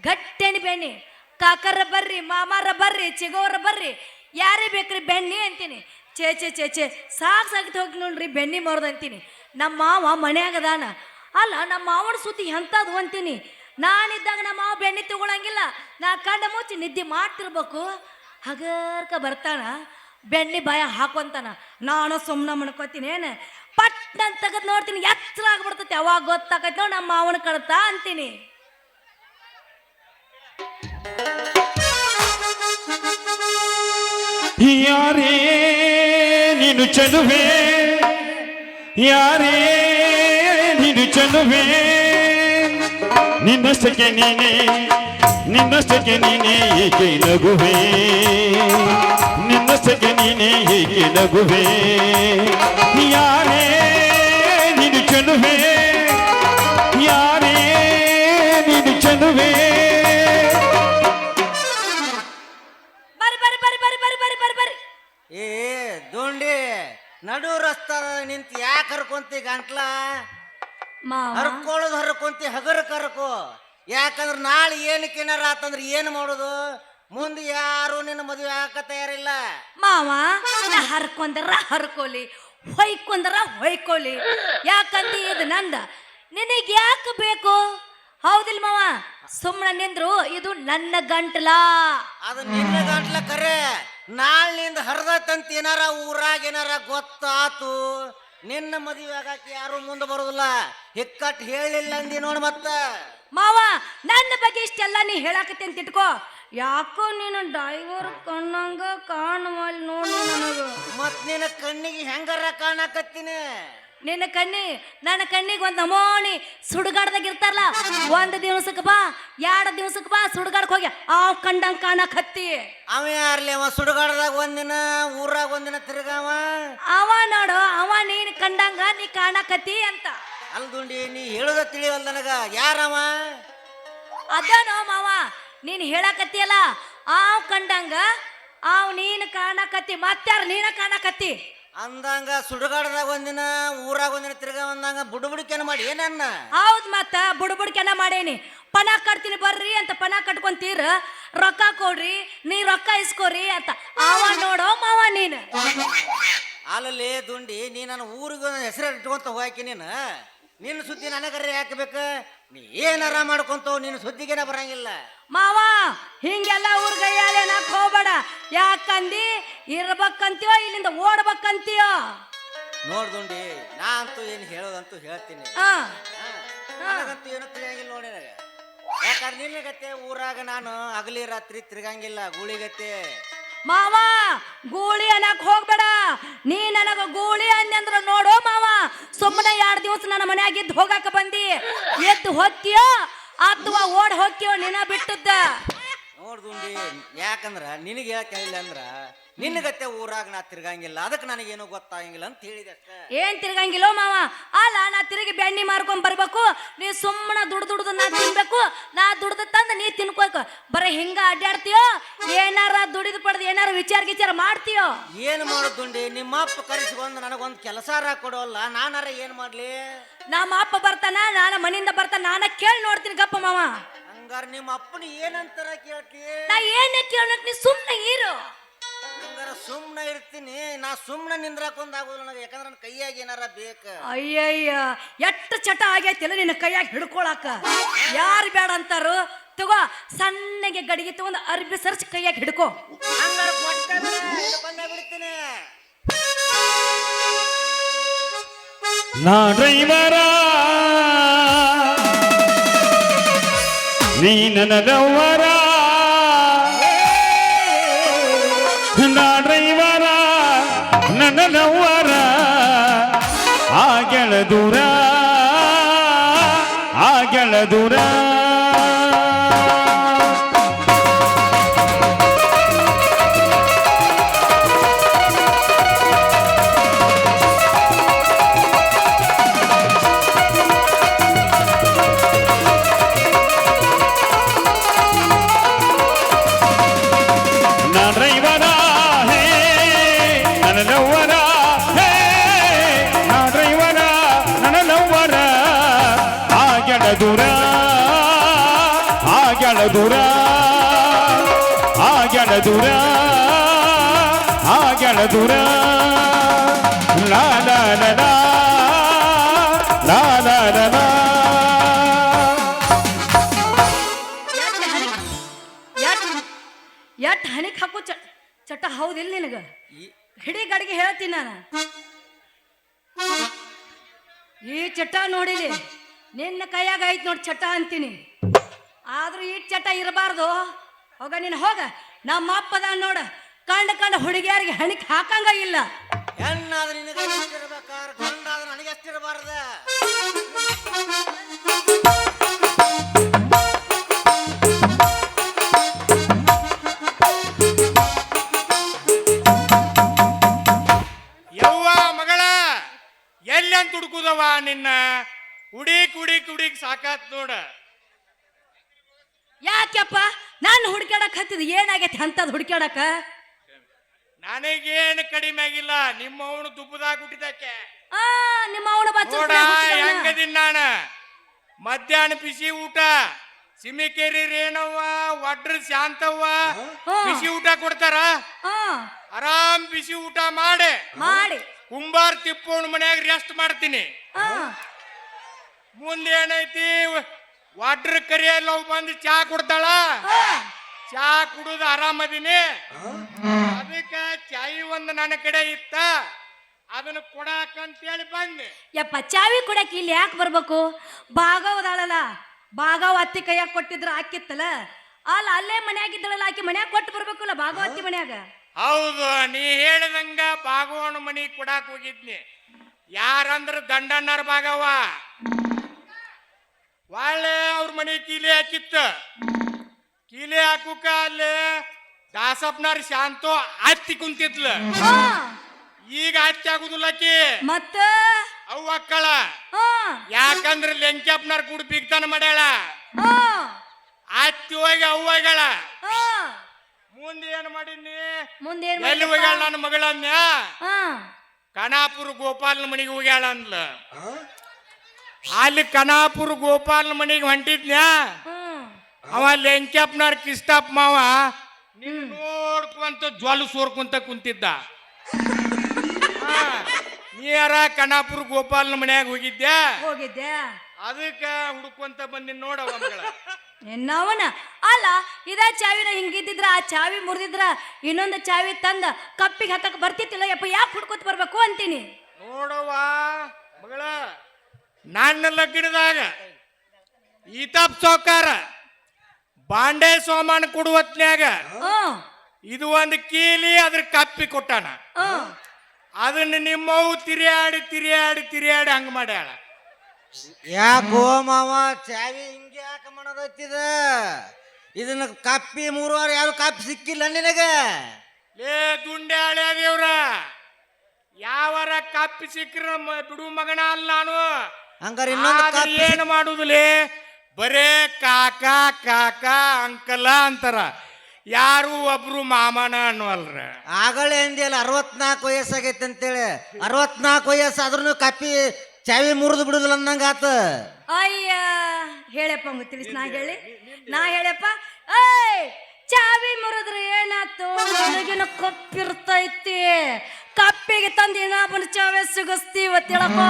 ಗಟ್ಟೆಣಿ ಬೆಣ್ಣಿ. ಕಾಕರ ಬರ್ರಿ, ಮಾಮಾರ ಬರ್ರಿ, ಚಿಗೋರ ಬರ್ರಿ, ಯಾರೇ ಬೇಕ್ರಿ ಬೆಣ್ಣಿ ಅಂತೀನಿ. ಚೇ ಚೇ ಚೇ ಚೇ ಸಾಕು ಹೋಗಿ ನೋಡ್ರಿ ಬೆಣ್ಣಿ ಮರದ ಅಂತೀನಿ. ನಮ್ಮ ಮಾವ ಮನ್ಯಾಗದಾನ. ಅಲ್ಲ ನಮ್ಮ ಮಾವನ ಸುದ್ದಿ ಎಂಥದ್ದು ಅಂತೀನಿ. ನಾನಿದ್ದಾಗ ನಮ್ಮ ಮಾವ ಬೆಣ್ಣೆ ತಗೊಳಂಗಿಲ್ಲ. ನಾ ಕಣ್ಣ ಮುಚ್ಚಿ ನಿದ್ದೆ ಮಾಡ್ತಿರ್ಬೇಕು. ಹಗರ್ಕ ಬರ್ತಾನ, ಬೆಣ್ಣೆ ಬಾಯ ಹಾಕೊಂತಾನ. ನಾನು ಸುಮ್ಮನೆ ಮಣ್ಕೋತೀನಿ. ಏನು ಪಟ್ನ ತೆಗೆದು ನೋಡ್ತೀನಿ, ಎಚ್ಚರ ಆಗ್ಬಿಡ್ತೈತಿ. ಅವಾಗ ಗೊತ್ತಾಕೈತಿ ನೋಡಿ ನಮ್ಮ ಮಾವನ ಕಳ್ತಾ ಅಂತೀನಿ. ಯಾರೇ ನೀನು ಚೆಲುವೆ, ಯಾರೇ ನೀನು ಚೆಲುವೆ, ನಿನ್ನಷ್ಟಕ್ಕೆ ನೀನೇ, ನಿನ್ನಷ್ಟಕ್ಕೆ ನೀನೇ ಏಕೆ ನಗುವೆ, ನಿನ್ನಷ್ಟಕ್ಕೆ ನೀನೇ ಏಕೆ ನಗುವೆ. ಯಾರೇ ನೀನು ಚೆಲುವೆ, ಯಾರೇ ನೀನು ಚೆಲುವೆ. ಏ ದುಂಡಿ ನಡು ರಸ್ತಾದ ನಿಂತು ಯಾಕೆ ಹರ್ಕೊಂತಿ ಗಂಟ್ಲ? ಹರ್ಕೊಳ್ಳೋದು ಹರ್ಕೊಂತಿ, ಹಗರಕ್ಕೆ ಹರ್ಕೋ. ಯಾಕಂದ್ರೆ ನಾಳೆ ಏನಕ್ಕೇನಾರ ಆತಂದ್ರೆ ಏನು ಮಾಡೋದು? ಮುಂದೆ ಯಾರು ನಿನ್ನ ಮದುವೆ ಹಾಕ ತಯಾರಿಲ್ಲ. ಮಾವ ಹರ್ಕೊಂಡ್ರ ಹರ್ಕೋಲಿ, ಹೊಯ್ಕೊಂಡ್ರ ಹೊಯ್ಕೋಲಿ. ಯಾಕಂತ ಇದು ನಂದ, ನಿನಗೆ ಯಾಕೆ ಬೇಕು? ಹೌದಿಲ್ ಮಾವ? ಸುಮ್ಮನೆ ನಿಂದ್ರು, ಇದು ನನ್ನ ಗಂಟ್ಲ. ಅದು ನಿನ್ನ ಗಂಟ್ಲ ಕರೆ. ನಾಳಿನಿಂದ ಹರಿದತ್ತಂತ ಏನಾರ ಊರಾಗ ಏನಾರ ಗೊತ್ತಾತು, ನಿನ್ನ ಮದುವೆ ಆಗಾಕ ಯಾರು ಮುಂದೆ ಬರೋದಿಲ್ಲ. ಹಿಕ್ಕಟ್ಟು ಹೇಳಿಲ್ಲ ಅಂದಿ ನೋಡ್. ಮತ್ತ ಮಾವ ನನ್ನ ಬಗ್ಗೆ ಇಷ್ಟೆಲ್ಲ ನೀ ಹೇಳಾಕತ್ತಿ ಅಂತ ಇಟ್ಕೋ. ಯಾಕೋ ನೀನು ಡ್ರೈವರ್ ಕಣ್ಣಂಗ ಕಾಣುವಲ್ ನೋಡು ನನಗ. ಮತ್ ನಿನ್ನ ಕಣ್ಣಿಗೆ ಹೆಂಗಾರ ಕಾಣಕತ್ತೀನಿ. ನಿನ್ನ ನನ್ನ ಕಣ್ಣಿಗೆ ಒಂದು ನಮೋಣಿ ಸುಡುಗಾಡ್ದಾಗ ಇರ್ತಾರಲ್ಲ, ಒಂದು ದಿವ್ಸಕ್ಕೆ ಬಾ, 2 ದಿವ್ಸಕ್ಕೆ ಬಾ, ಸುಡುಗಾಡಕ್ ಹೋಗಿ ಆವ್ ಕಂಡಂಗ ಕಾಣಕ್ ಹತ್ತಿ. ಅವ ಯಾರ್ಲಿ? ಅವ ಸುಡುಗಾಡ್ದಾಗ ಒಂದಿನ, ಊರಾಗ ಒಂದಿನ ತಿರ್ಗಾವ. ಅವ ನೋಡು, ಅವ ನೀನ್ ಕಂಡಂಗ ನೀ ಕಾಣಕತ್ತಿ ಅಂತ. ಅಲ್ದುಂಡಿ ನೀ ಹೇಳುದ ತಿಳಿವಲ್ಲ ನನಗ. ಯಾರವ? ಅದೇನೋ ಮಾವ ನೀನ್ ಹೇಳಕತ್ತಿಯಲ್ಲ, ಆವ್ ಕಂಡಂಗ ಆವ್ ನೀನ್ ಕಾಣಕತ್ತಿ. ಮತ್ತಾರ ನೀನ ಕಾಣಕತ್ತಿ ಅಂದಂಗ ಸುಡುಗಾಡದಾಗ ಒಂದಿನ, ಊರಾಗ ಒಂದಿನ ತಿರ್ಗಾ ಅಂದಂಗ ಬುಡುಬುಡಿಕೆನ ಮಾಡಿ ಏನನ್ನ? ಹೌದ್, ಮತ್ತ ಬುಡುಬುಡ್ಕೆನ ಮಾಡೇನಿ. ಪಣ ಕಟ್ತೀನಿ ಬರ್ರಿ ಅಂತ ಪಣ ಕಟ್ಕೊಂತೀರ, ರೊಕ್ಕ ಕೊಡ್ರಿ, ನೀ ರೊಕ್ಕ ಇಸ್ಕೋರಿ ಅಂತ. ಅವ ನೋಡೋ ಮಾವ ನೀನು. ಅಲ್ಲಲ್ಲಿ ದುಂಡಿ, ನೀ ನನ್ನ ಊರಿಗೆ ಹೆಸರು ಇಟ್ಕೊಂತ ಹೋಗಾಕಿ. ನಿನ್ನ ಸುದ್ದಿ ನನಗರ್ರೆ ಹಾಕಬೇಕ. ನೀ ಏನಾರ ಮಾಡ್ಕೊಂತವ್, ನಿನ್ನ ಸುದ್ದಿಗೇನ ಬರಂಗಿಲ್ಲ. ಮಾವ ಹಿಂಗೆಲ್ಲ ಊರ್ಗೈಯಾಲೆ ನಾಕ್ ಹೋಗ್ಬೇಡ. ಯಾಕಂದಿ ಇರ್ಬೇಕಂತೀಯೋ ಇಲ್ಲಿಂದ ಓಡ್ಬೇಕಂತೀಯೋ? ನೋಡ್ದುಂಡಿ, ನಾ ಅಂತೂ ಏನು ಹೇಳೋದಂತೂ ಹೇಳ್ತೀನಿ. ನನಗಂತೂ ಏನು ತಿಳಿಯಂಗಿಲ್ಲ ನೋಡಿ ನನಗೆ. ಯಾಕಂದ್ರೆ ನಿನ್ನಗತ್ತೆ ಊರಾಗ ನಾನು ಹಗಲಿ ರಾತ್ರಿ ತಿರ್ಗಂಗಿಲ್ಲ, ಗೂಳಿಗತ್ತೆ. ಮಾವ ಗೂಳಿ ಅನ್ನಕ್ ಹೋಗ್ಬೇಡ. ನೀ ನನಗ ಗೂಳಿ ಅಂದ್ರ ನೋಡೋ ಮಾವ, ಸುಮ್ಮನೆ 2 ದಿವಸ ನನ್ನ ಮನ್ಯಾಗಿದ್ದು ಹೋಗಾಕ ಬಂದಿ. ಎದ್ದು ಹೊಕ್ಕಿಯೋ ಅಥವಾ ಓಡ್ ಹೊಕ್ಕಿಯೋ ನಿನ್ನ ಬಿಟ್ಟದ್ದ. ನೋಡ್ದುಂಡಿ, ಯಾಕಂದ್ರ ನಿನಗೆ ಹೇಳಕ್ ಹೇಳಿಲ್ಲ ಅಂದ್ರ ನಿನ್ನಗತ್ತೆ ಊರಾಗ ನಾ ತಿರ್ಗಂಗಿಲ್ಲ, ಅದಕ್ಕೆ ನನಗೇನು ಗೊತ್ತಾಗಂಗಿಲ್ಲ ಅಂತ ಹೇಳಿದೆ ಅಷ್ಟ. ಏನ್ ತಿರ್ಗಂಗಿಲ್ಲೋ ಮಾವ? ಅಲ್ಲ, ನಾ ತಿರುಗಿ ಬೆಣ್ಣಿ ಮಾರ್ಕೊಂಡ್ ಬರ್ಬೇಕು, ನೀ ಸುಮ್ಮನೆ ದುಡ್ದು ನಾ ತಿನ್ಬೇಕು, ನಾ ದುಡ್ದು ತಂದು ನೀ ತಿನ್ಕೋಕ. ಬರೀ ಹಿಂಗ ಅಡ್ಡಾಡ್ತೀಯೋ? ಏನಾರ ದುಡಿದು ಪಡೆದು ಏನಾರ ವಿಚಾರ ಮಾಡ್ತೀಯೋ? ಏನ್ ಮಾಡೋದುಂಡಿ, ನಿಮ್ಮ ಅಪ್ಪ ಕರೆಸಿಕೊಂಡು ನನಗೊಂದು ಕೆಲಸಾರ ಕೊಡೋಲ್ಲ, ನಾನಾರ ಏನ್ ಮಾಡ್ಲಿ? ನಮ್ಮ ಅಪ್ಪ ಬರ್ತಾನ, ನಾನು ಮನಿಂದ ಬರ್ತಾನ, ನಾನ ಕೇಳಿ ನೋಡ್ತೀನಿ ಗಪ್ಪ ಮಾವ. ಹಂಗಾರ ನಿಮ್ಮ ಅಪ್ಪನ ಏನಂತಾರ ಕೇಳ್ತಿ? ನಾ ಏನೇ ಕೇಳಕ್ ನೀ ಸುಮ್ಮನೆ ಇರು. ಹಂಗಾರ ಸುಮ್ಮನೆ ಇರ್ತೀನಿ. ನಾ ಸುಮ್ಮನೆ ನಿಂದ್ರಾಕೊಂಡ್ ಆಗೋದಿಲ್ಲ ನನಗೆ, ಯಾಕಂದ್ರೆ ನನ್ನ ಕೈಯಾಗ ಏನಾರ ಬೇಕ. ಅಯ್ಯಯ್ಯ, ಎಷ್ಟು ಚಟ ಆಗೈತಿಲ್ಲ ನಿನ್ನ ಕೈಯಾಗ ಹಿಡ್ಕೊಳಕ. ಯಾರು ಬೇಡ ಅಂತಾರು? ತಗೋ, ಸಣ್ಣಗೆ ಗಡಿಗೆ ತಗೊಂಡು ಅರ್ಬಿ ಸರ್ಚ್ ಕೈಯಾಗ ಹಿಡ್ಕೋ. ಹಂಗಾರ ಬಂದ ಬಿಡ್ತೀನಿ. ನಾ ಡ್ರೈವರ, ನೀ ನನ್ನ ಲವ್ವರ. ನಾ ಡ್ರೈವರ, ನನ್ನ ಲವ್ವರ. ಆಗೆಳ ದೂರ, ಆಗೆಳ ದೂರ. ಆಗ್ಯಾಳ ದೂರ ಆಗ್ಯಾಳ ದೂರ ಆಗ್ಯಾಳ ದೂರ ಲಾ ಲಾ ಲಾ ಲಾ ಲಾ ಲಾ ಲಾ ಲಾ. ಎಟ್ ಹನಿಕ್ ಹಾಕು ಚಟ ಹೌದಿಲ್ಲ ನಿನಗ ಹಿಡಿ ಗಡಿಗೆ ಹೇಳ್ತೀನಿ ನಾನು ಈ ಚಟ ನೋಡಿಲಿ ನಿನ್ನ ಕೈಯಾಗ ಐತ್ ನೋಡಿ ಚಟ ಅಂತೀನಿ ಆದ್ರೂ ಈ ಚಟ ಇರಬಾರ್ದು ಹೋಗ ನೀನು ಹೋಗ ನಮ್ಮ ಅಪ್ಪದ ನೋಡ ಕಂಡ ಹುಡುಗಿಯರಿಗೆ ಹಣಿಕ್ ಹಾಕಂಗ ಇಲ್ಲ ಹೆಣ್ಣಾದ್ರೆ ನಿನಗೆ ಎಷ್ಟಿರ್ಬೇಕಾರ ಗಂಡಾದ್ರೆ ನನಗೆ ಎಷ್ಟಿರಬಾರ್ದ ಯವ್ವ ಮಗಳ ಎಲ್ಲಂತ ಹುಡುಕುದವ ನಿನ್ನ ಹುಡುಕ್ ಸಾಕಾತ್ ನೋಡ. ಯಾಕೆಪ್ಪ ನಾನು ಹುಡ್ಕ್ಯಾಡಕ್ ಹತ್ತಿದ್ ಏನಾಗೈತಿ ಅಂತದ್ ಹುಡ್ಕ್ಯಾಡಕ ನನಗೇನು ಕಡಿಮೆ ಆಗಿಲ್ಲ ನಿಮ್ಮ ಅವನು ದುಬ್ಬದಾಗ ಹುಟ್ಟಿದಕ್ಕೆ ನಿಮ್ಮ ಅವನ ನೋಡ ಹೆಂಗದಿನ್ ನಾನ ಮಧ್ಯಾಹ್ನ ಬಿಸಿ ಊಟ ಸಿಮಿಕೇರಿ ರೇಣವ್ವ ಒಡ್ರ ಶಾಂತವ್ವ ಬಿಸಿ ಊಟ ಕೊಡ್ತಾರ ಆರಾಮ್ ಬಿಸಿ ಊಟ ಮಾಡಿ ಮಾಡಿ ಕುಂಬಾರ್ ತಿಪ್ಪೋಣ ಮನ್ಯಾಗ ರೆಸ್ಟ್ ಮಾಡ್ತೀನಿ. ಮುಂದೆ ಏನೈತಿ ವಾಟರ್ ಕರಿಯಲ್ಲ ಬಂದು ಚಾ ಕೊಡ್ತಾಳ ಚಾ ಕುಡುದು ಆರಾಮದೀನಿ ಅದಕ್ಕ ಚಾಯಿ ಒಂದು ನನ್ನ ಕಡೆ ಇತ್ತ ಅದನ್ನ ಕೊಡಾಕಂತೇಳಿ ಬಂದೆ. ಯಪ್ಪ ಚಾವಿ ಕೊಡಕ್ಕೆ ಇಲ್ಲಿ ಯಾಕೆ ಬರ್ಬೇಕು ಭಾಗವದಾಳಲ್ಲ ಭಾಗವ ಅತ್ತಿ ಕೈಯಾಗ ಕೊಟ್ಟಿದ್ರ ಹಾಕಿತ್ತಲ್ಲ ಅಲ್ಲ ಅಲ್ಲೇ ಮನ್ಯಾಗಿದ್ದಳಲ್ಲ ಆಕಿ ಮನ್ಯಾಗ ಕೊಟ್ಟು ಬರ್ಬೇಕಲ್ಲ ಭಾಗವತಿ ಮನ್ಯಾಗ. ಹೌದು ನೀ ಹೇಳಿದಂಗ ಭಾಗವನ ಮನಿ ಕೊಡಾಕ್ ಹೋಗಿದ್ನಿ ಯಾರಂದ್ರ ದಂಡಣ್ಣರ ಭಾಗವ ಒಳ್ಳೆ ಅವ್ರ ಮನಿ ಕೀಲಿ ಹಾಕಿತ್ತ ಕೀಲಿ ಹಾಕುಕ ಅಲ್ಲಿ ದಾಸಪ್ಪನಾರ ಶಾಂತೋ ಹತ್ತಿ ಕುಂತಿದ್ಲ ಈಗ ಹತ್ತಿ ಆಗುದಿಲ್ಲಕಿ ಮತ್ತ ಅವ್ ಅಕ್ಕಳ ಯಾಕಂದ್ರ ಲೆಂಕ್ಯಪ್ಪನಾರ ಕೂಡ ಬಿಗ್ತಾನ ಮಾಡ್ಯಾಳ ಹತ್ತಿ ಹೋಗಿ ಅವ್ವಗಳ ಮುಂದೆ ಏನ್ ಮಾಡೀನಿ ಮುಂದೆ ಎಲ್ಲಿ ಹೋಗ್ಯಾಳ ನನ್ನ ಮಗಳನ್ನ ಕನಾಪುರ ಗೋಪಾಲನ ಮನಿಗೆ ಹೋಗ್ಯಾಳ ಅಂದ್ಲ ಅಲ್ಲಿ ಕನಾಪುರ ಗೋಪಾಲನ ಮನಿಗೆ ಹೊಂಟಿದ್ನ್ಯಾ ಅವ ಲೆಂಕ್ಯಪ್ಪನಾರ ಕಿಸ್ತಪ್ಪ ಮಾವ ನೀನು ನೋಡ್ಕೊಂತ ಜ್ವಾಲು ಸೋರ್ಕೊಂತ ಕುಂತಿದ್ದ. ನೀರ ಕನಾಪುರ ಗೋಪಾಲನ ಮನ್ಯಾಗ ಹೋಗಿದ್ದೆ ಅದಕ್ಕ ಹುಡುಕೊಂತ ಬಂದಿ ನೋಡವ ಮಗಳ ಎನ್ನವನ ಅಲ್ಲ ಇದ ಚಾವಿನ ಹಿಂಗಿದ್ದಿದ್ರ ಆ ಚಾವಿ ಮುರಿದಿದ್ರ ಇನ್ನೊಂದು ಚಾವಿ ತಂದ ಕಪ್ಪಿಗೆ ಹಾಕಕ್ ಬರ್ತಿತ್ತಿಲ್ಲ ಯಪ್ಪ ಯಾಕೆ ಹುಡ್ಕೊತ್ ಬರ್ಬೇಕು ಅಂತೀನಿ. ನೋಡವ ಮಗಳ ನನ್ನ ಲಗ್ನದಾಗ ಈತಾಪ್ ಚೌಕಾರ ಬಾಂಡೆ ಸಾಮಾನು ಕೊಡುವತ್ನ್ಯಾಗ ಇದು ಒಂದು ಕೀಲಿ ಅದ್ರ ಕಪ್ಪಿ ಕೊಟ್ಟಾನ ಅದನ್ನ ನಿಮ್ಮವು ತಿರಿಯಾಡಿ ಹಂಗ ಮಾಡ್ಯಾಳ. ಯಾಕೋ ಮಾವ ಚಾವಿ ಹಿಂಗೆ ಯಾಕೆ ಮಾಡೋದತ್ತಿದ ಇದನ್ನ ಕಪ್ಪಿ 3 ವಾರ ಯಾರು ಕಪ್ಪಿ ಸಿಕ್ಕಿಲ್ಲ ನಿನಗ ಲೇ ದುಂಡೆ ಹಳೆ ದೇವ್ರ ಯಾವರ ಕಪ್ಪಿ ಸಿಕ್ಕ್ರ ಬಿಡು ಮಗನ ಅಲ್ಲ ನಾನು ಹಂಗಾರ ಇನ್ನೊಂದು ಏನು ಮಾಡುದಿಲ್ಲೇ ಬರೇ ಕಾಕ ಕಾಕ ಅಂಕಲ ಅಂತಾರ ಯಾರು ಒಬ್ರು ಮಾಮನ ಅನ್ನವಲ್ರ. ಆಗಳೇ ಅಂದಿಯಲ್ಲ 64 ವಯಸ್ಸಾಗೈತೆ ಅಂತೇಳಿ 64 ವಯಸ್ಸು ಆದ್ರೂ ಕಪ್ಪಿ ಚಾವಿ ಮುರಿದು ಬಿಡುದಿಲ್ಲ ಅಂದಂಗ ಆತ. ಅಯ್ಯ ಹೇಳಪ್ಪ ತಿಳಿಸ್ ನಾ ಹೇಳಪ್ಪ ಏಯ್ ಚಾವಿ ಮುರಿದ್ರೆ ಏನಾತು ಒಳಗಿನ ಕಪ್ಪಿರ್ತೈತಿ ಕಪ್ಪಿಗೆ ತಂದು ಇನ್ನೊಬ್ಬನ ಚಾವಿ ಸಿಗಸ್ತೀವ ತಿಳಪ್ಪ.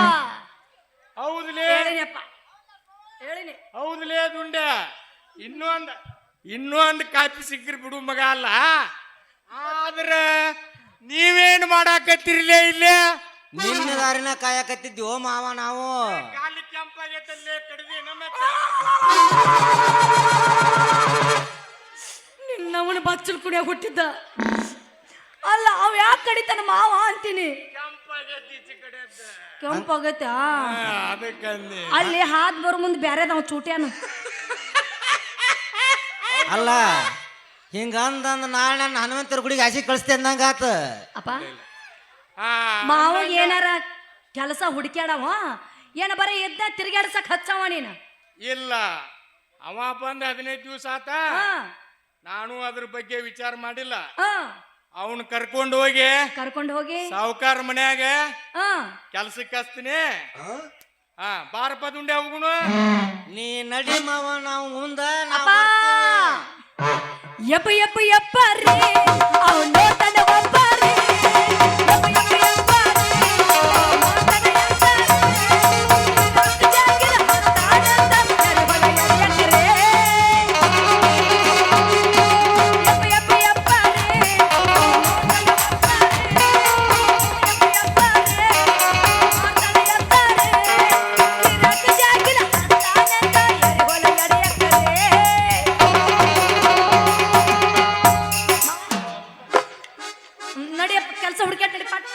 ಹೌದ್ಲೇ ಹೇಳಿನಪ್ಪ ಹೇಳಿನಿ ಹೌದ್ಲೇ ದುಂಡೆ ಇನ್ನೊಂದು ಕಾಪಿ ಸಿಕ್ಕ್ರಿ ಬಿಡು ಮಗ ಅಲ್ಲ ಆದ್ರ ನೀವೇನು ಮಾಡಾಕತ್ತಿರ್ಲೇ ಇಲ್ಲೇ ನಿನ್ನ ದಾರಿನ ಕಾಯಕತ್ತಿದ್ವಿ ಮಾವ ನಾವು. ಕಾಲಿ ಕೆಂಪಾಗೈತಲ್ಲೇ ಕಡಿದಿ ನಿನ್ನವನ ಬಚ್ಚಲ್ ಕುಡಿಯಾಗ ಹುಟ್ಟಿದ್ದ ಅಲ್ಲ ಅವ್ ಯಾಕೆ ಕಡಿತಾನ ಮಾವ ಅಂತೀನಿ. ಕೆಂಪಾಗೈತೆ ಅದಕ್ಕಂದಿ ಅಲ್ಲಿ ಹಾದ್ ಬರೋ ಮುಂದೆ ಬ್ಯಾರೆ ನಾವು ಚೂಟ್ಯಾನ ಅಲ್ಲ ಹಿಂಗಂದಂದ ನಾಳೆ ನನ್ನ ಹನುಮಂತರ ಗುಡಿಗೆ ಹಸಿ ಕಳಿಸ್ತೇ ಅಂದಂಗ ಆತ. ಅಪ್ಪ ಮಾವ ಏನಾರ ಕೆಲಸ ಹುಡುಕ್ಯಾಡವ ಏನ ಬರೀ ಎದ್ದ ತಿರ್ಗಾಡ್ಸಕ್ ಹಚ್ಚವ ನೀನು ಇಲ್ಲ ಅವ ಬಂದ 15 ದಿವಸ ಆತ ನಾನು ಅದ್ರ ಬಗ್ಗೆ ವಿಚಾರ ಮಾಡಿಲ್ಲ. ಅವನ್ ಕರ್ಕೊಂಡು ಹೋಗಿ ಸಾವುಕಾರ ಮನ್ಯಾಗ ಕೆಲ್ಸಕ್ಕೆ ಹಚ್ತೀನಿ. ಬಾರಪ್ಪ ದುಂಡೆ ಹೋಗುನು ನೀ ನಡಿ ಮಾವ ನಾವು ಮುಂದ ಅಪ್ಪ ಯಪ್ಪ ಯಪ್ಪ ಯಪ್ಪ ರೇ ಅವ್ನು ನೋಡ್ತಾನ ಒಬ್ಬ ರೇ ಯಪ್ಪ ಯಪ್ಪ ಯಪ್ಪ ರೇ ಅವ್ನು ನೋಡ್ತಾನ ಯಪ್ಪ ರೇ ಜಾಗಿರ ಹಾಕ್ತಾನಂತ ನರಬಲ ಎಡೆಯಕ್ರೆ ಯಪ್ಪ ಯಪ್ಪ ಯಪ್ಪ ರೇ ಅವ್ನು ನೋಡ್ತಾನ ಯಪ್ಪ ರೇ ಯಪ್ಪ ಯಪ್ಪ ರೇ ನೋಡ್ತಾನ ಯಪ್ಪ ರೇ ಕಿರಕ ಜಾಗಿರ ಹಾಕ್ತಾನಂತ ನರಬಲ ಎಡೆಯಕ್ರೆ ನಡಿಯಪ್ಪ ಕೆಲಸ ಹುಡುಕ್ಯಾಟ ನಡಿ ಪಾಠ